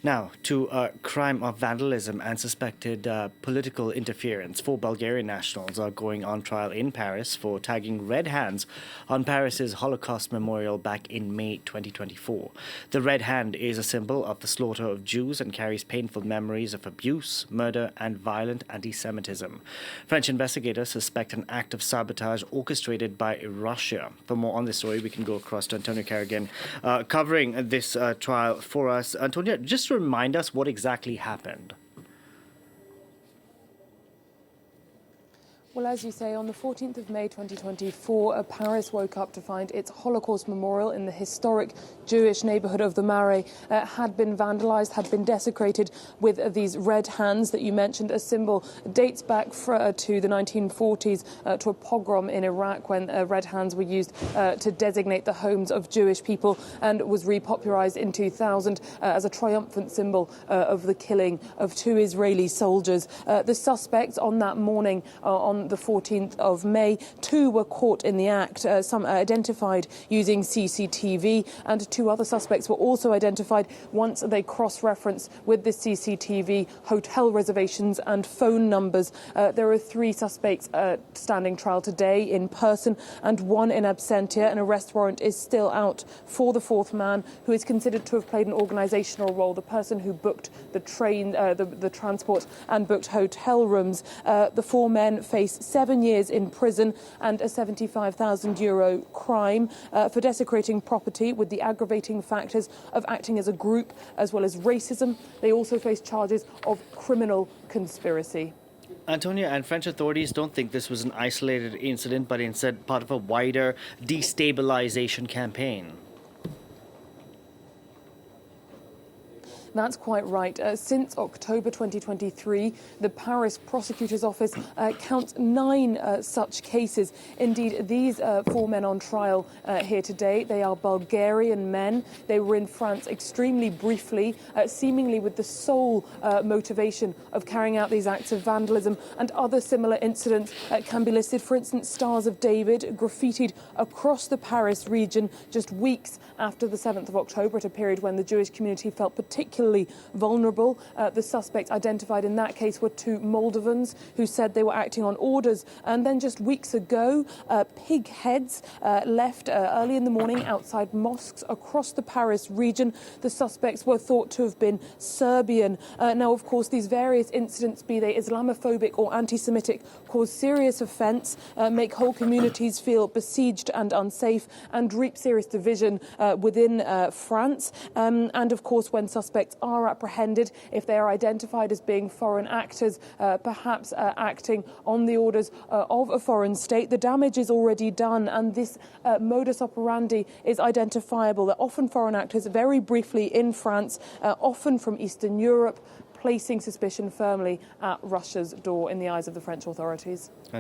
Now, to a crime of vandalism and suspected political interference. 4 Bulgarian nationals are going on trial in Paris for tagging red hands on Paris's Holocaust memorial back in May 2024. The red hand is a symbol of the slaughter of Jews and carries painful memories of abuse, murder, and violent anti-Semitism. French investigators suspect an act of sabotage orchestrated by Russia. For more on this story, we can go across to Antonia Kerrigan, covering this trial for us. Antonia, just remind us what exactly happened. Well, as you say, on the 14th of May 2024, Paris woke up to find its Holocaust memorial in the historic Jewish neighborhood of the Marais had been vandalized, had been desecrated with these red hands that you mentioned. A symbol dates back to the 1940s, to a pogrom in Iraq when red hands were used to designate the homes of Jewish people, and was repopularized in 2000 as a triumphant symbol of the killing of 2 Israeli soldiers. The suspects on that morning, on the 14th of May, 2 were caught in the act, some identified using CCTV, and 2 other suspects were also identified once they cross-referenced with the CCTV hotel reservations and phone numbers. There are 3 suspects standing trial today in person and 1 in absentia. An arrest warrant is still out for the 4th man, who is considered to have played an organisational role, the person who booked the train, the transport, and booked hotel rooms. The 4 men face 7 years in prison and a €75,000 crime for desecrating property with the aggravating factors of acting as a group as well as racism. They also face charges of criminal conspiracy. Antonia, and French authorities don't think this was an isolated incident, but instead part of a wider destabilization campaign. That's quite right. Since October 2023, the Paris prosecutor's office counts 9 such cases. Indeed, these 4 men on trial here today, they are Bulgarian men. They were in France extremely briefly, seemingly with the sole motivation of carrying out these acts of vandalism, and other similar incidents can be listed. For instance, Stars of David graffitied across the Paris region just weeks after the 7th of October, at a period when the Jewish community felt particularly vulnerable. The suspects identified in that case were 2 Moldovans who said they were acting on orders. And then just weeks ago, pig heads left early in the morning outside mosques across the Paris region. The suspects were thought to have been Serbian. Now, of course, these various incidents, be they Islamophobic or anti-Semitic, cause serious offence, make whole communities feel besieged and unsafe, and reap serious division within France. And, of course, when suspects are apprehended, if they are identified as being foreign actors, perhaps acting on the orders of a foreign state, the damage is already done, and this modus operandi is identifiable. They're often foreign actors, very briefly in France, often from Eastern Europe, placing suspicion firmly at Russia's door in the eyes of the French authorities.